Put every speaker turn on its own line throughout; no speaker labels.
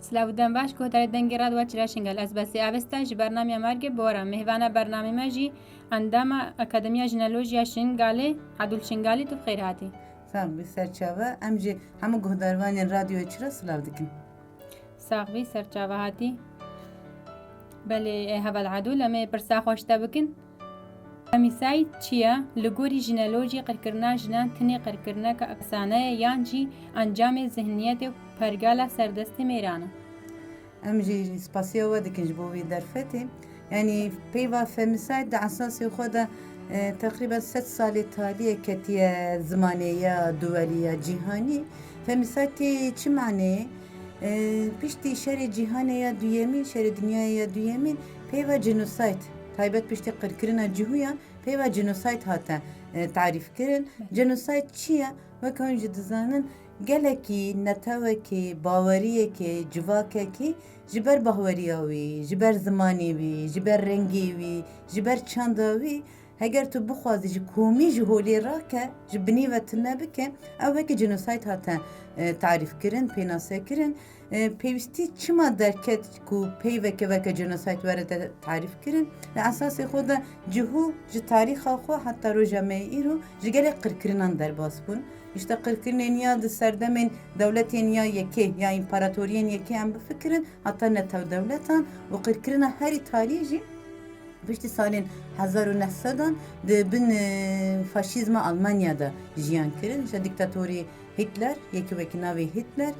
سلاودن باش کوتر دنگراد و چراشنگل از بسی اوستا جی برنامه مرگ بورا مهوانا برنامه مجی اندام اکادمیا جنالوژیا شنگالی عدول شنگالی تو بخیر هاتی
ساغ بی سرچاوه امجی همه گهداروان رادیو چرا سلاو دکن
ساغوی سرچاوه هاتی بله هوا العدول اما برسا خوشتا بکن امیسای چیه لگوری جنالوژی قرکرنا جنان تنی قرکرنا که افسانه یانجی انجام ذهنیت و پرگالا سردست میرانه
امجی سپاسیا و دکنج بوی درفتی يعني بيوا فمساعد على أساس ياخذ تقريبا 6 سال تالية كتية زمانية دولية جهاني فمساعتي چه معنى بيشتي شر جهانية دويمين شر دنياية دويمين بيوا جنوسايد تايبت بيشتي قركرنا جهويا بيوا جنوسايد هاتا تعريف كرن جنوسايد چيا وكان جدزانن gelekî netewekî baweriyekî civakekî ji ber bahweriya wî ji ber zimanê wî ji ber rengê wî ji ber çanda wî heger tu bixwazî ji komî ji holê rake ji binî ve tu nebike ew wekî genocide hate tarîf kirin pênase kirin pêwîstî çima derket ku peyveke veke genocide were de tarîf kirin li esasê xwe de cihû ji tarîxa xwe heta roja me îro ji gelek qirkirinan derbas bûn İşte qirkirinên ya di serdemên dewletên ya yekê ya împaratoriyên yekê em bifikirin heta netew dewletan û qirkirina herî talî jî piştî salên 1900 di bin faşîzma Almanya'da jiyan kirin. İşte diktatorî Hitler, yekî wekî navê Hitler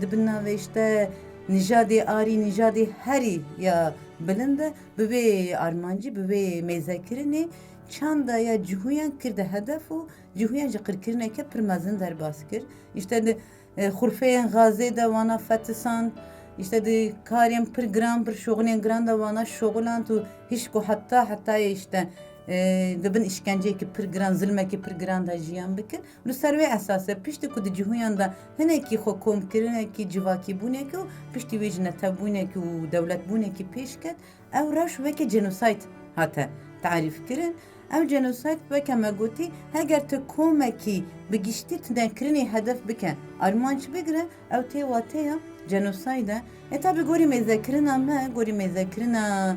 di bin navê işte nijadê arî nijadê herî ya bilind e bi vê armancî bi vê mêzekirinê çanda ya cihûyan kir de hedef û cihûyan ji qirkirineke pir mezin derbas kir. İşte di xurfeyên Gazê de wana fetisand İşte di karên pir giran pir şoxilên giran de wana şoxiland û hiç ku heta işte dibin işkenceyekî pir giran zilmekî pir giran da jiyan bikin li ser wê esasê piştî ku di cihûyan da hinekî xwe komkirinekî civakîbûnekî û piştî wê ji netewbûnekî û dewletbûnekî pêş ket ew reş wekî genocide hate tarîf kirin ew genocide weke me gotî heger tu komekî bi giştî tunekirinê hedef bike armanc bigire ew tê wateya genocide tabi gorî mêzekirina me gorî mêzekirina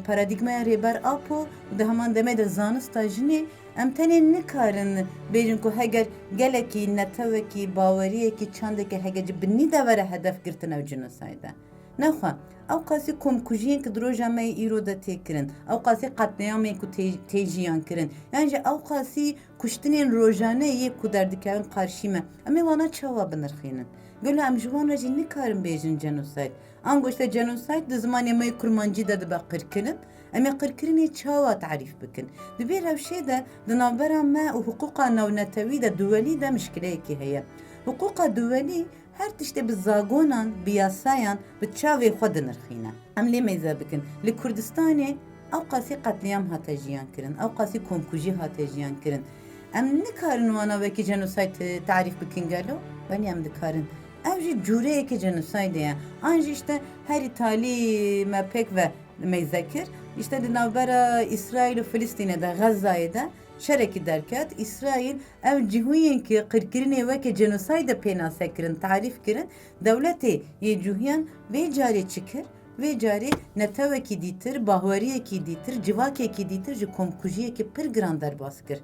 paradigmaya rêber apo di heman demê de zanista jinê em tenê nikarin bêjin ku heger gelekî netewekî baweriyekî çandekî heger ji binî de were hedef girtin ew genocide nexwe ew qasî komkujiyên ku di roja me îro de tê kirin ew qasî qetneyamên ku tê jiyan kirin yan jî ew qasî kuştinên rojane yê ku derdikevin qarşî me em ê wana çawa binirxînin gelo em ji wan re jî nikarin bêjin genocide ango işte genocide di zimanê me kurmancî de dibe qirkirin em ê qirkirinê çawa tarîf bikin divê rewşê de di navbera me û hiqûqa navnetewî de duwelî de mişkileyekî heye hiqûqa duwelî her tiştê bi zagonan bi yasayan bi çavê xwe dinirxîne em lê mêze bikin li Kurdistanê ew qasî qetliyam hate jiyan kirin ew qasî komkujî hate jiyan kirin em nikarin wana wekî genocide tarîf bikin gelo benî em dikarin ev jî cûreyekî genocide ye an jî işte herî talî me pêk ve mêzekir işte di navbera İsraîl û Filîstînê de Gazayê de şerekî derket İsraîl ev cihûyên ki qirkirinê weke genocide pênase kirin tarîf kirin dewletê yê cûhiyan vê carê çi kir vê carê netewekî dîtir bahweriyekî dîtir civakekî dîtir ji komkujiyekî pir giran derbas kir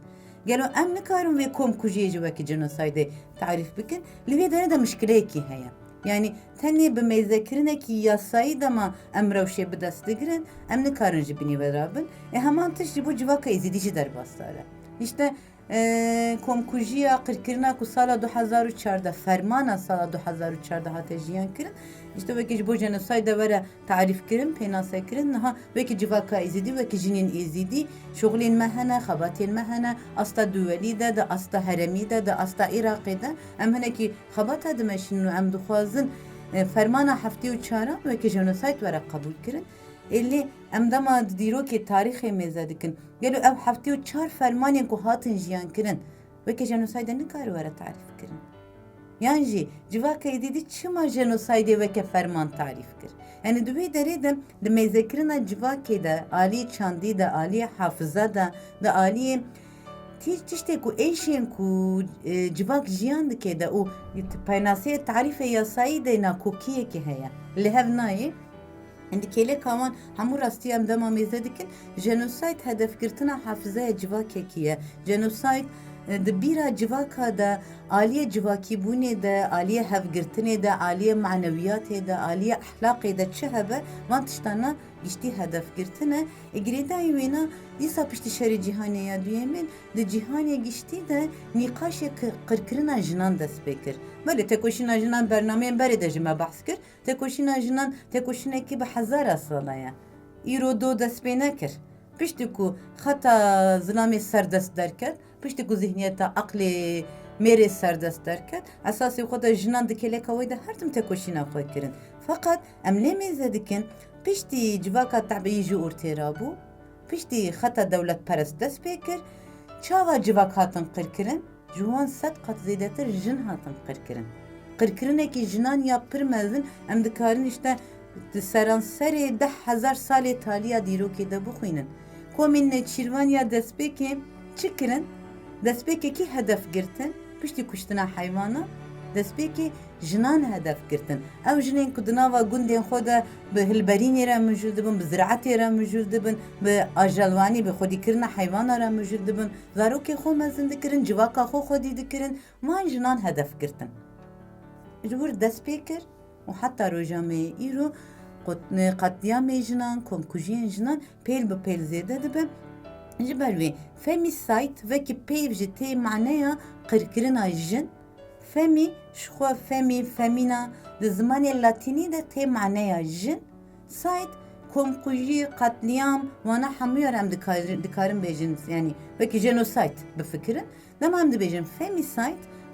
gelo em nikarin vê komkujiyê ji wekî genocide tarîf bikin li vê derê de mişkileyekî heye yani tenê bi mêzekirinekî yasayî de ma em rewşê bi dest digirin em nikarin ji binî ve rabin heman tişt ji bo civaka êzîdî jî derbas dare işte komkujiya qirkirina ku sala 2014 fermana sala 2014 hate jiyan kirin işte wekî ji bo genocide were tarîf kirin pênase kirin niha wekî civaka êzîdî wekî jinên êzîdî şoxilên me hene xebatên me hene asta duwelî de di asta heremî de di asta Iraqê de em hinekî xebata dimeşînin û em dixwazin fermana heftê û çaran wekî genocide were qebûl kirin Elli em dema dîrokê tarîxê mêze dikin gelo ev heftê û çar fermanên ku hatin jiyan kirin wekî genocide nikare were tarîf kirin yan jî civaka êdîdî çima genocidê weke ferman tarîf kir yani di wê derê de di mêzekirina civakê de aliyê çandî de aliyê hafiza de di aliyê تشتي كو ايشين كو جواك جيان دكي دا او بيناسية تعريفة يا سايدة نا كوكية كي هيا اللي هاف ناي عندي كيلي كمان همو راستي ام دما ميزدكن جنوسايد هدف كرتنا حافظة جواكي كيه جنوسايد دبيرا جواكا دا عالية جواكي بوني دا عالية هفقرتني دا عالية معنويات دا عالية أخلاق دا تشهبه ما تشتانا يشتي هدف قرتنا إقريدا يوينا ديسا بشتي شاري جيهاني يا دويمين دا جيهاني قشتي دا نقاش قركرنا جنان دا سبيكر بله تكوشينا جنان برنامج بري دا جمع بحث كر تكوشينا جنان تكوشينا كي بحزارة صلايا إيرو دو دا سبيناكر بشتكو خطا ظلامي سردست دركت پشتی ذهنیت عقلی میری سردست درکت اساسی خود جنان دکیله کوی ده هر تم تکوشینا خود کرن فقط املی میزه دکن پشتی جواکا تعبیه جو ارترابو پشتی خطا دولت پرست دست بکر چاوا جواک هاتن قرکرن جوان صد قط زیدتر جن هاتن قرکرنه که جنان یا پرمزن ام دکارن işte سرانسری 10,000 سال تالیا دیرو که ده بخوینن کومین چیروان یا دست بکن چکرن دەستپێکێکی کی هدف گرتن پشتی کوشتنا حیوانە دەستپێکی ژنان هدف گرتن ئەو ژنێن کو دناوا گوندێن خۆدا بە هلبەرینێرە موجود دبن بە زراعەتێرە موجود دبن بە ئاژەڵوانی بە خۆدیکردنا حیوانەرە موجود دبن زارۆکێ خۆ مەزن دکردن جواکا خۆ خۆدی دکردن وان ژنان هدف گرتن ژور دەستپێ کرد و حتا ڕۆژامەیە ئیرۆ قەتیامێ ژنان کۆمکوژیên ژنان پێل بە پێل زێدە دەبن جبروي فيميسايد وكي بيفجي تي معناها قركرنا جن فمي شخوا فمي فمينا الزمان اللاتيني ده تي معناها جن سايد كومكوجي قتليام وانا حمير هم دكارن بيجن يعني وكي جينوسايد بفكرن لما هم بيجن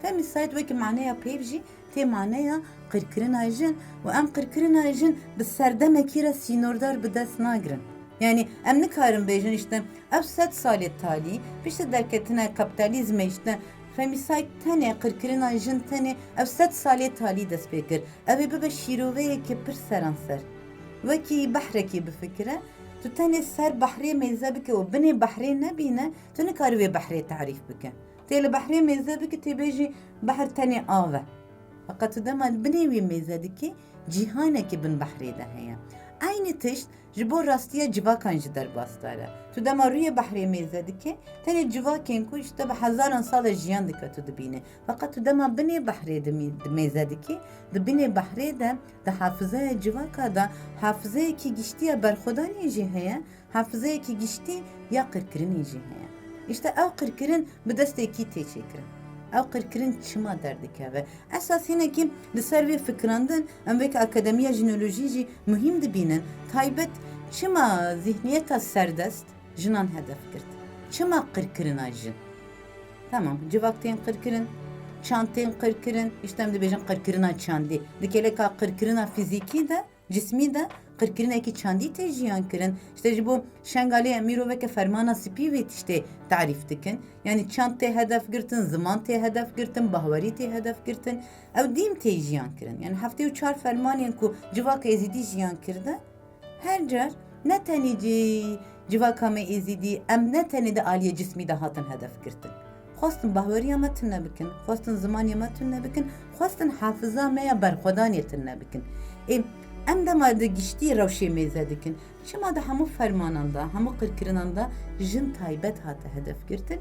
فيميسايد وكي معناها بيفجي تي معناها قركرنا جن وام قركرنا جن بالسردمه كيرا سينوردار بدس ناگرن Yani em nikarın bejin işte ev 7 salet tali pişte derketine kapitalizme işte femisayt tane qirkirina jin tane ev 7 salet tali dest pekir ev bebe şirove ki pir seranser ve ki bahreki bifikre tu tane ser bahri mezabike o bine bahri nebine tu nikar ve bahri tarif bike tele bahri mezabike te beji bahr tane ave fakat tu dema bine ve mezadiki cihaneki bin bahri de heye aynı tişt جبور راستيا جواكان جدر باستاره تو دما روی بحری میزه دکه تنی جواکین کو işte به هزاران سال جیان دکه تو دبینه فقط تو دما بنی بحری میزه دکه دبینه بحری ده حافظه جواکا ده حافظه کی گشتی بر خدا نیجی هیا حافظه کی گشتی یا قرکرین نیجی هیا işte ev qirkirin bi destê kî tê çêkirin ew qirkirin çima derdike ve esas hinekî li ser vê fikrandin em vêkî akademiya jinolojî jî muhîm dibînin taybet çima zihniyeta serdest jinan hedef girt çima qirkirina jin tamam civak tên qirkirin çand tên qirkirin işte em dibêjin qirkirina çandî dikeleka qirkirina fîzîkî de cismî de qirkirinekî çandî tê jiyan kirin işte ji bo şengalê miroveke fermana spî vê tiştê tarîf dikin yani çand tê hedef girtin ziman tê hedef girtin bahwerî tê hedef girtin ew dîm tê jiyan kirin yani heftê û çar fermanên ku civaka êzîdî jiyan kirde her car ne tenê civaka me êzîdî em ne tenê de aliyê cismî de hatin hedef girtin xwastin bahweriya me tune bikin xwastin zimanê me tune bikin xwastin hafiza me ya berxwedanê tune bikin em dema di giştî rewşê mêze dikin çima da hemû fermanan da hemû qirkirinan da jin taybet hate hedef girtin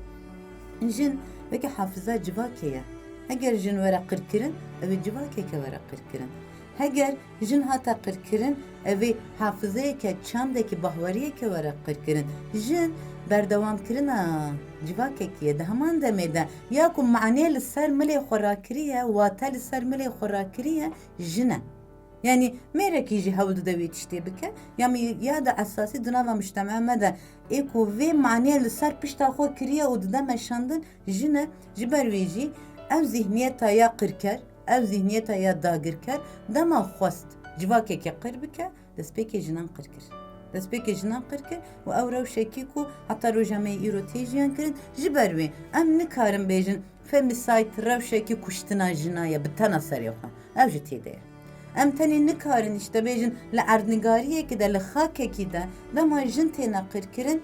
jin veke hafiza civakê ye heger jin were qirkirin ev ê civakeke were qirkirin heger jin hata qirkirin ev ê hafizeyeke çandekî bahweriyeke were qirkirin jin berdewamkirina civakekî ye di heman demê de ya ku manê li ser milê xwe rakiriye wate li ser milê xwe rakiriye jin e yani merekî jî hewl dide wê tiştê bike ya da esasî di nava mujtemea me de ê ku vê maniyê li ser pişta xwe kiriye û dide meşandin jin e ji ber wê jî ew zihniyeta ya qirker ew zihniyeta ya dagirker dema xwest civakeke qir bike destpêkê jinan qirkir destpêkê jinan qirkir û ew rewşekî ku heta rojameyê îro tê jiyan kirin ji ber wê em nikarin bêjin femicide rewşekî kuştina jina ye bi tena serê xwe ew jî tê de ye em tenê nikarin işte bêjin li erdnigariyekî de li xakekî de dema jin têne qirkirin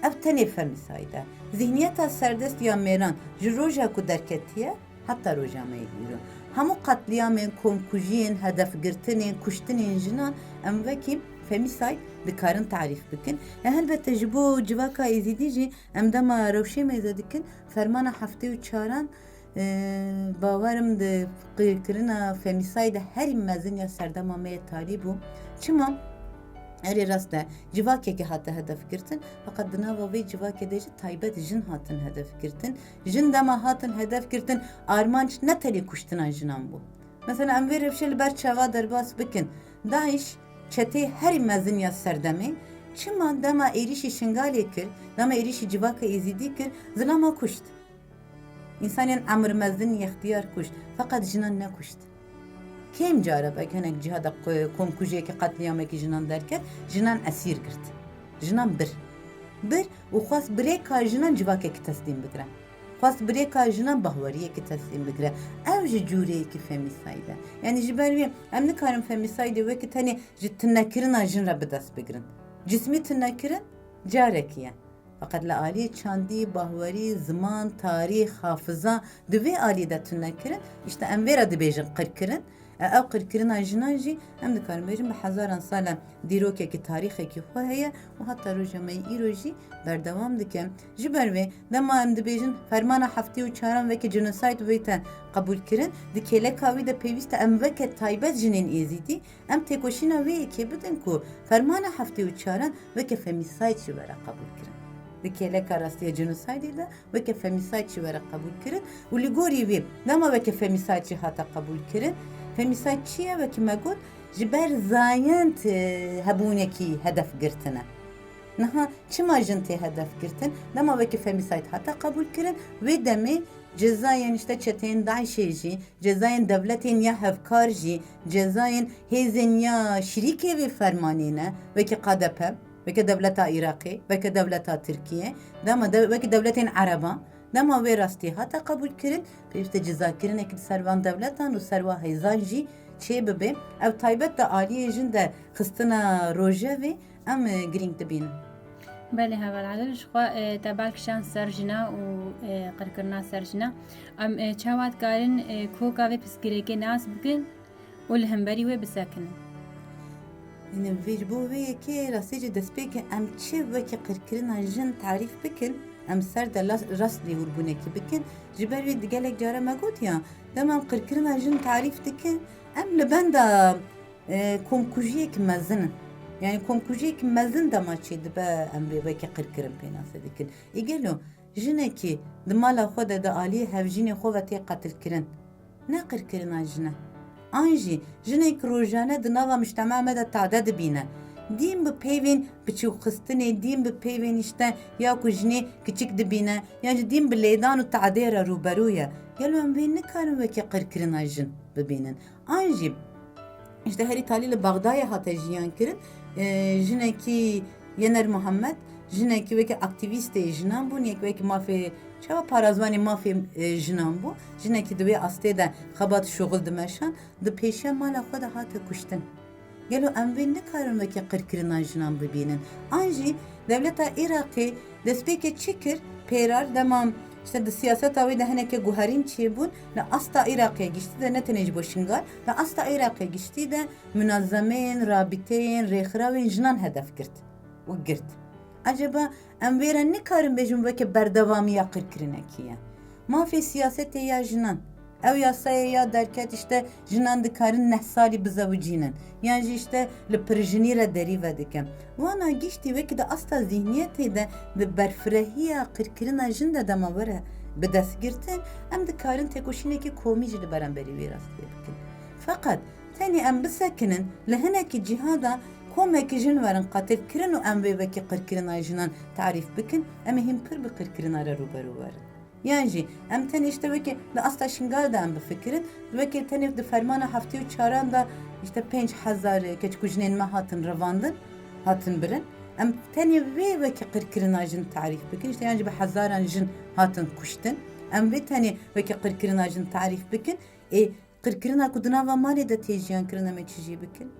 ev tenê femisayda zihniyeta serdest ya mêran ji roja ku derketiye heta roja me îro hemû qetliyamên komkujiyên hedefgirtinên kuştinên jinan em vekî femisay dikarin tarîf bikin. Helbette ji bo civaka êzîdî jî em dema rewşê mêze dikin fermana heftê û çaran bawerim di qîrkirina femisay de herî mezin ya serdema me talî bû. Çima erê rast e civakekî hate hedefgirtin fakat di nava vê civakê de jî taybet jin hatin hedefgirtin. Jin dema hatin hedefgirtin armanc ne telî kuştina jinan bû. Mesela em vê rewşê li ber çawa derbas bikin. Daeş çetê herî mezin ya serdemê çima dema êrişî şingalê kir, dema êrişî civaka êzîdî kir, zilama kuşt. İnsanên emir mezin yextiyar kuşt fakat jinan nekuşt. Kêm cara vek hinek cihada komkujiyekî qetliyamekî jinan derket jinan esîr girt. Jinan bir û xwast birêka jinan civakekî teslîm bikire. Xwast birêka jinan bahweriyekî teslîm bikire. Ev ji cûreyekî femisayda. Yani ji ber wê em nikarin femisayda wekî tenê ji tinekirina jin re bi dest bigirin. Cismî tinekirin carekî ye. Fakat li aliyê çandî, bahwerî, ziman, tarîx, hafıza di vê aliyê de tinekirin işte em vê re dibêjin qirkirin. Ev qirkirina jinan jî em dikarin bêjin bi hezaran salan dîrokekî tarîxekî xwe heye û heta roja me îro jî berdewam dike. Ji ber vê dema em dibêjin fermana heftê û çaran vekî genocyde wê te qebûl kirin di kêleka wî de pêwîst e em veke taybet jinên êzîdî em têkoşîna wê yekê bidin ku fermana heftê û çaran veke femicide jî were qebûl kirin. Di kêleka rastiya genocyde de weke femicide jî were qebûl kirin û li gorî wê dema weke femicide jî hata qebûl kirin. Femisayt çi ye wekî me got ji ber zayent hebûnekî hedefgirtine. Niha çima jin tê hedefgirtin dema wekî femisayt hata qebûl kirin wê demê cezayên işte çeteyên Daişê jî, cezayên devletên ya hevkar jî, cezayên hêzên ya şîrîkê vê fermanê ne wekî QDP, wekî devleta Iraqê, wekî devleta Tirkiye, dema wekî devletên Ereban dema wê rastî hata qebûl kirin pêwîst cezakirinek servan devletan û serva hêzan jî çê bibe ev taybet de aliyê jin de xistina rojevê em girîng dibînin.
Belê hevalhadil ji xwe tebelkişan ser jina û qirkirina ser jina em çawa dikarin koka vê pirsgirêkê nas bikin û li hemberî wê bisekinin.
Yani vê ji bo wê yekê rastî jî destpêkê em çi wekî qirkirina jin tarîf bikin em ser de rast lêhûrbûnekî bikin ji ber wê gelek care me got ya dema em qirkirina jin tarîf dikin em li benda komkujiyekî mezinin. Yani komkujiyekî mezin dema çê dibe em vê wekî qirkirin pênasê dikin. Gelo jinekî di mala xwe de di aliyê hevjînê xwe ve tê qetilkirin ne qirkirina jin e. An jî jinek rojane di nava mujtema me de tade dibîne. Dîm bi peyvên biçûkxistinê, dîm bi peyvên işte ya ku jinê kiçik dibîne ya jî dîm bi lêdan û tedê re rûberû ye. Gelo em vê nikarin wekî qirkirina jin bibînin. An jî işte herî talî li Bexdayê hate jiyan kirin jinekî Yener Muhammed jinekî wekî aktivîstê jinan bû yek wekî mafê çawa parazvanê mafê jinan bû jinekî di wê astê de xebat şoxil dimeşan di pêşiya mala xwe de hate kuştin. Gelo em vê nikarin wekî qirkirina jinan bibînin. An jî devleta Iraqê destpêkê çi kir pêrar demam işte di siyaseta wê de hinekî guherîn çêbûn li asta Iraqê giştî de ne tenê ji bo şingal li asta Iraqê giştî de münazemeyên, rabîteyên, rêxirawên jinan hedef girt û girt. Acaba em vê re nikarin bêjin wekî berdewamiya qirkirinekî ye. Mafê siyasetê ya jinan ew yasayê ya derket işte jinan dikarin 9 salî bizewicînin yan jî işte li pirjinî re derî vedikin. Wana giştî wekî de asta zihniyetê de bi berfirehiya qirkirina jin de dema were bi destgirtin em dikarin têkoşînekî komî jî li beramberî wê rastiyê bikin. Fakat tenê em bisekinin li hinekî cihada komekî jin werin qetilkirin û em vê wekî qirkirina jinan tarîf bikin em ê hîn pir bi qirkirina re rûberû werin. Yani jî em tenê işte wekî li asta şingal de em bifikirin wekî tenê di fermana heftê û çaran da işte 5000 keçikû jinên me hatin revandin hatin birin em tenê vê wekî qirkirina jin tarîf bikin işte yani jî bi hezaran jin hatin kuştin em vê tenê wekî qirkirina jin tarîf bikin qirkirina ku di nava malê de tê jiyan kirin em ê çi jî bikin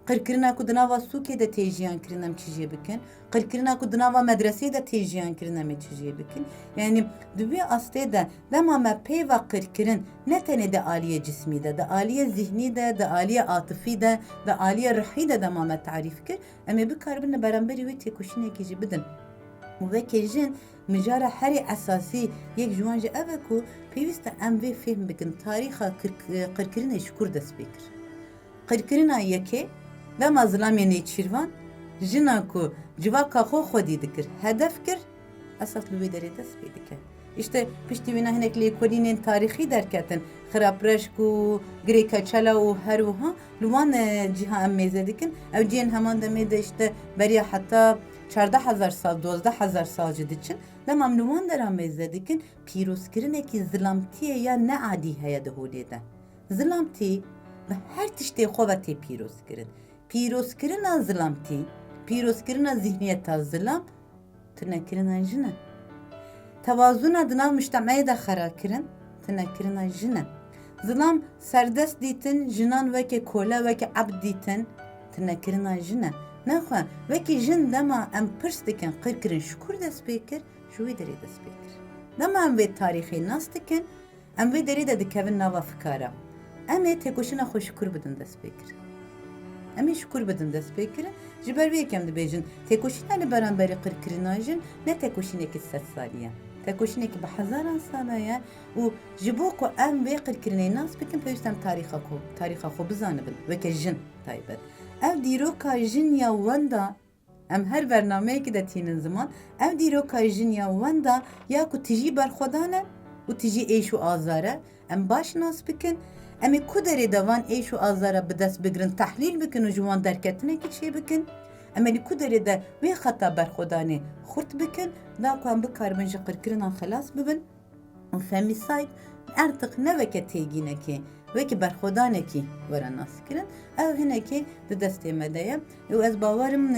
qirkirina ku di nava sûkê de tê jiyan kirin em çi jê bikin, qirkirina ku di nava medreseyê de tê jiyan kirin em ê çi jê bikin. Yani di vê astê de dema me pêva qirkirin ne tenê de aliye cismî de aliye zihnî de aliye atifî de aliye ruhî de dema me tarîf kir, em ê bikaribin li beramberî wê têkoşînekê jî bidin. û vekê jin mijara herî esasî yek ji wan jî ev e ku pêwîst e em vê fêm bikin tarîxa qirkirinê ji kur dest pê kir. Qirkirina yekê dema zilamê nêçîrvan jina ku civaka xwe xwedî dikir hedef kir esas li wê derê dest pê dike. İşte piştî wî hinek lêkolînên tarîxî derketin xirapreşk û girêka çela û her wiha li wan cîha em mêze dikin ew ciyên heman demê de işte beriya heta 14,000 sal 12,000 sal jî diçin dema em li wan dera mêze dikin pîrozkirinekî zilamtiyê ya neadî heye di holê de. Zilamtî bi her tiştê xwe ve tê pîrozkirin. Pîrozkirina zilamtî, pîrozkirina zihniyeta zilam tinekirina jin e. Tevazûna di nav mujtemeyê de xera kirin, tinekirina jin e. Zilam serdest dîtin, jinan wekî kole wekî ebd dîtin, tinekirina jin e. Nexwe wekî jin dema em pirs dikin qirkirin ji kur dest pê kir, ji wê derê dest pê kir. Dema em vê tarîxê nas dikin, em vê derê de dikevin nava fikara. Em ê têkoşîna xwe ji kur bidin dest pê kirin. Em ê ji kur bidin dest pê kirin, ji ber vê yekem dibêjin têkoşîna li beramberî qirkirina jin ne têkoşînekî 100 salî ye. Têkoşînekî bi hezaran sala ye û ji bo ku em vê qirkirinê nas bikin pêwîst em tarîxa xwe bizanibin weke jin taybet. Ev dîroka jin ya wenda em her bernameyekî de tînin ziman ev dîroka jin ya wenda ya ku tijî berxwedan e û tijî êş û azar e em baş nas bikin em ê ku derê de van êş û azara bi dest bigirin tehlîl bikin û ji wan derketinekî çê bikin em ê ku derê de wê xeta berxwedanê xurt bikin da ku em bikaribin ji qirkirinan xelas bibin û femîsayt artık ne veke têgînekê wekî berxwedanekî were nas kirin ev hinekî di destê me de ye û ez bawerim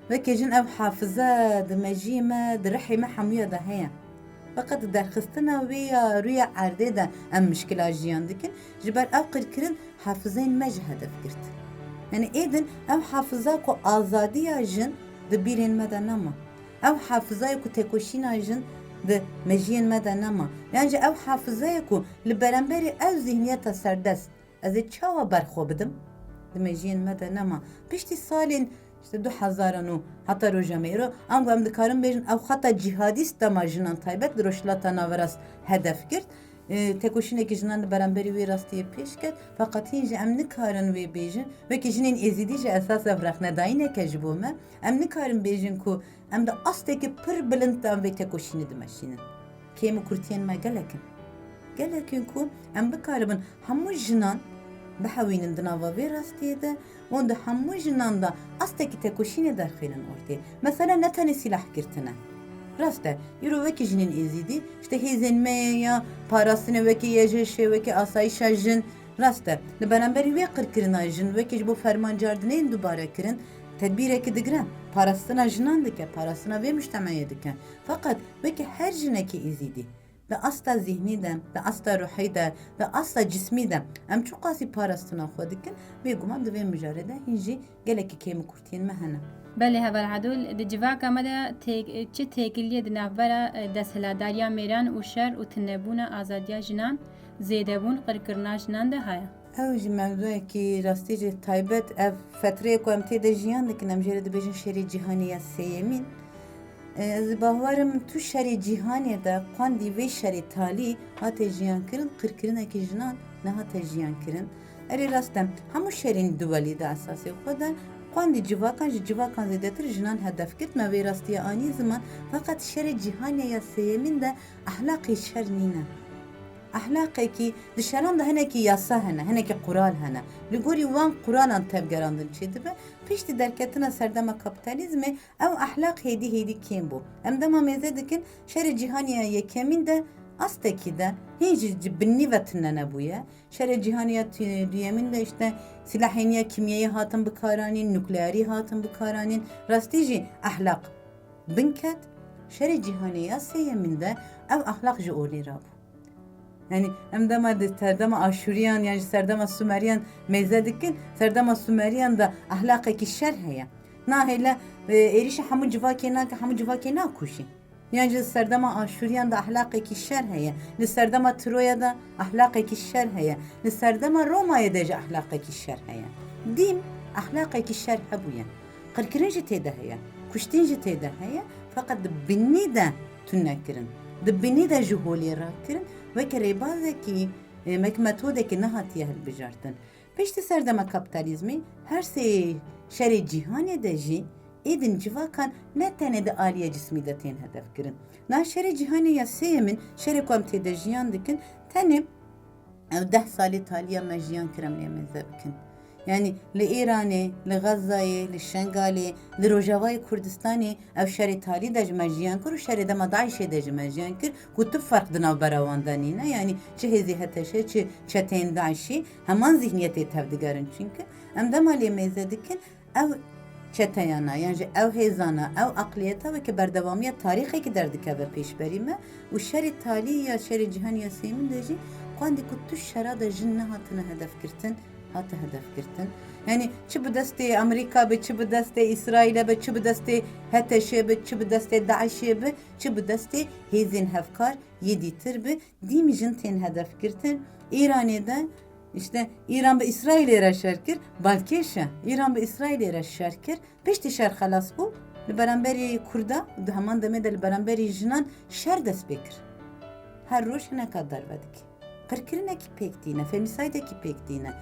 wekê jin ev hafize di mejiyê me di rihê me hemûya de heye. Fakat derxistina wê ya rûya erdê de em mişkila jiyan dikin ji ber ev qirkirin hafizeyên me ji hedef girt. Yani êdin ev hafiza ku azadiya jin di bîrên me de nema. Ev hafizayê ku têkoşîna jin di mejiyên me de nema. Yani ev hafizayê ku li beramberî ev zihniyeta serdest ez ê çawa berxwe bidim di mejiyên me de nema. Piştî salên işte 2000 heta roja mêro em em dikarin bêjin ew xeta cihadîst dema jinan taybet di rojhilata naverast hedef girt. Têkoşînekî jinan li beramberî wê rastiyê pêş ket feqet hîn jî em nikarin wê bêjin wekî jinên êzîdî ji esas ev rexnedayîneke ji bo me em nikarin bêjin ku em de astekî pir bilind em vê têkoşînê dimeşînin. Kêm û kurtiyên me gelekin ku em bikaribin hemû jinan bihewînin di nava vê rastiyê de û di hemû jinan da astekî têkoşînê derxînin ortê. Mesela ne tenê silah girtine. Rast e, îro wekî jinên êzîdî işte hêzên me ya parastinê wekî yejêşê wekî asayişa jin rast e li beramberî wê qirkirina jin wekî ji bo fermancardineyên dubare kirin tedbîrekî digirin parastina jinan dike parastina vê mujtemeyê dike fakat wekî her jinekî êzîdî de asta zihnî de asta ruhî de asta cismî de em çû qasî parastina xwe dikin bêguman di vê mijarê de hîn jî gelekî kêm û kurtiyên me hene.
Belê heval hedûl di civaka me de çi têkiliyê di navbera desthiladariya mêran û şer û tunebûna azadiya jinan zêdebûn qirkirina jinan de heye.
Ew jî mevzuyekî rastî jî taybet ev fetreyê ku em tê de jiyan dikin em jê re dibêjin şerê cîhanî ya sêyemîn. Ez bawerim tu şerê cîhanê de qandî vê şerê talî hate jiyan kirin qirkirinekî jinan nehate jiyan kirin. Erê rast e hemû şerên duwelî de esasê xwe de qandî civakan ji civakan zêdetir jinan hedef girt me vê rastiya anî ziman fakat şerê cîhanê ya sêyemîn de ehlaqê şer nîne. Ehlaqekî di şeran de hinekî yasa hene, hinekî qural hene. Li gorî wan quralan tevgerandin çê dibe, piştî derketina serdema kapitalizmê ew ehlaq hêdî kêm bû. Em dema mêze dikin şerê cîhaniya yekemîn de astekî de hîn jî binî ve tune nebûye. Şerê cîhaniya duyemîn de işte silahên ya kimyayî hatin bikaranîn, nuklearî hatin bikaranîn. Rastî jî ehlaq binket, şerê cîhaniya sêyemîn de ew ehlaq ji olê rabû. Yani em dema de serdema Aşuriyan yani serdema Sümeriyan meze dikin serdema Sümeriyan da ahlakeki şer heye. Na hele erişi hamu civakena ki hamu civakena kuşi. Yani serdema Aşuriyan da ahlakeki şer heye. Li serdema Troya da ahlakeki şer heye. Li serdema Roma'ya da ahlakeki şer heye. Dim ahlakeki şer hebuyen. Qirkirinci tede heye. Kuştinci tede heye. Fakat binni de tünnekirin. Binni de juholi rakirin. Ve kere bazı mekmetodeki nehatiye helbijartın. Peşte serdema kapitalizmi her şey şer'i cihan edeci edin civakan ne tane de aliye cismi de ten hedef kirin. Na şer'i cihane ya seyemin şer'i komite de jiyan dikin tane 10 sali taliye mejiyan kiremliye mezebikin. Yani li İran'e, li Gazze'ye, li Şengal'e, li Rojava'yı Kurdistan'e ev şer'i tali de jiyan kir, şer'i de Daiş'e de jiyan kir, kutup fark dinav beravandanine, yani çi hezi heteşe, çi çeteyn Daiş'i, hemen zihniyeti tevdigarın çünkü. Em de maliye mezedikin, ev çeteyana, yani ev hezana, ev akliyeta ve ki berdevamiyet tarihi ki derdik ve peşberime, u şer'i tali ya şer'i cihan ya seyimin de ji, kuandi kutu şer'a da jinne hatını hedef kirtin, hatı hedef kirtin. Yani çi bu deste Amerika be, çi bu deste İsrail'e be, çi bu deste Heteş'e be, çi bu deste Daiş'e be, çi bu deste hezin hefkar yeditir be, dimijin ten hedef kirtin. İran'da işte İran be İsrail'e raşerkir, balkeşe İran be İsrail'e raşerkir, peşti şer halas bu. Li Kurda, hemen demede li beramberi jinan şer dest bekir. Her roş ne kadar vedik. Kırkırına ki pektiğine, femisayda ki pektiğine.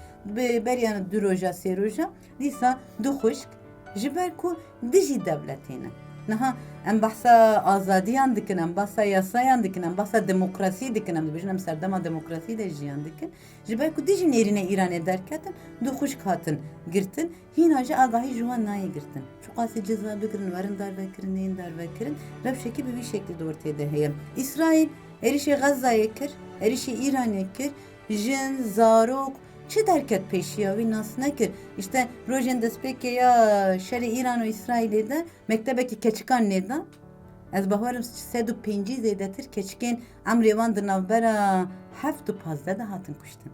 Beriyanı duroja seroja, disa duhuşk, jiberku diji devletine. Naha em bahsa azadiyan dikin, em bahsa yasayan dikin, em bahsa demokrasi dikin, em dibijin em serdama demokrasi de jiyan dikin. Jiberku diji nerine İran ederketin, duhuşk hatın girtin, hinaja agahi juvan naya girtin. Çok asi ceza bikirin, varın darbekirin, neyin darbekirin, revşeki bir şekilde ortaya deheyem. İsrail, erişi Gazze'ye kir, erişi İran'ya kir, jin, zarok, çi derket peşiya ve nas nekir. İşte rojen despeke ya şeri İran ve İsrail'e de mektebeki keçikan neden? Ez baharım sedu penci zeydetir keçiken amrevan dınavbera heftu pazda da hatın kuştun.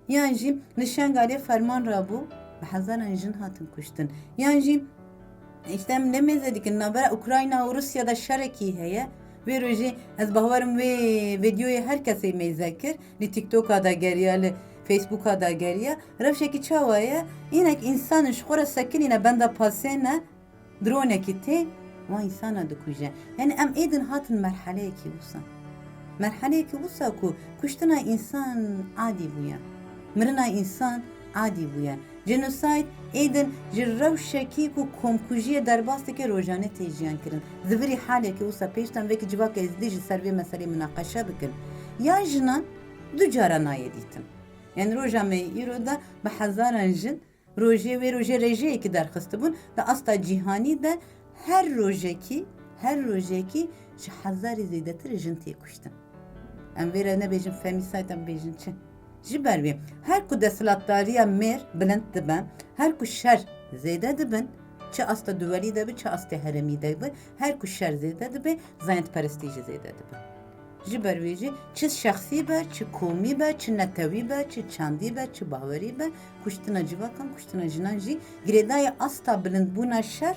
Yani jim nişangale ferman rabu ve hazaran jin hatın kuştun. Yani jim işte ne mezedik navbera Ukrayna ve Rusya'da şereki heye ve roji ez baharım ve videoyu herkese mezekir. Li TikTok'a da geriye, li Facebook'a da geriye. Revşeki çavaya inek insanın şkora sakinine benda pasene drone kiti ve insana dukuje. Yani em edin hatın merhaleye ki busa. Merhaleye ki busa ku kuştuna insan adi buya. Mırına insan adi buya. Genocide edin jirrevşeki ku komkujiye derbasteki rojane teyjiyan kirin. Ziviri hale ki usa peşten veki civaka izdici servi mesele münakaşa bikin. Ya jinan du cara nayeditin. Yani rojame iroda be hazaran jin roje ve roje reje ki derxiste bun da asta cihani de her rojeki ji hazari zeydetir jin tey kuştin. Em vere ne bejin femisayt em bejin çi. Jiber vi her ku deslattariya mer bilend diben her ku şer zeyde diben çi asta duvali de bi çi asta heremi de bi her ku şer zeyde dibe zayent prestiji zeyde dibe. Jiber vi çi şahsi be çi komi be çi netevi be çi çandi be çi baveri be kuştina civakan kuştina jinan ji giredaya asta bilind buna şer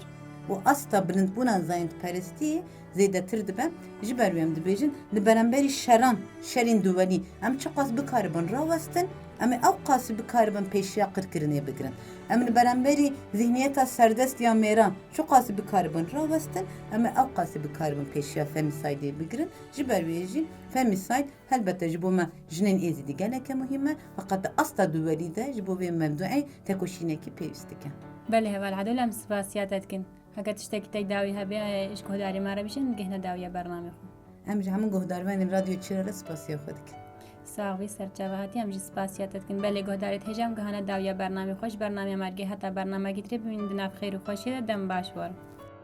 و asta bilind buna zayent peresti zeydetir dibe jiber vi em dibêjin li beremberi şeran şerên duvali em çi qas bikaribin rawestin em ew qasî bikaribin pêşiya qirkirinê bigirin em li beremberi zihniyeta serdest ya mêran çi qasî bikaribin rawestin em ew qasî bikaribin pêşiya femisaydê bigirin jiber wê jî femicide helbette ji bo me jinên êzî dî geleke muhîm e feqet asta duvalî de ji bo vê mevduê tekoşînekî pêwîst dike.
بله هەوال عەدول ئەم سپاسیاتەتکن هەگە تشتێکی تێک داوی هەبێ ئیش گۆداری مارە بشین گەهنە داویە بەرنامە خۆ
Em ji hemû guhdarvanên radyo çîrara spasiya xwe dikin.
ساغوی سەرچاوهاتی ئەم ژی سپاسیاتەتکن بەلێ گۆدارێت هێژام گەهانە داویە بەرنامی خۆش بەرنامە مەرگێ هەتا بەرنامە گیترێ ببین دناف خێر و خۆشیە دەم باش وەرم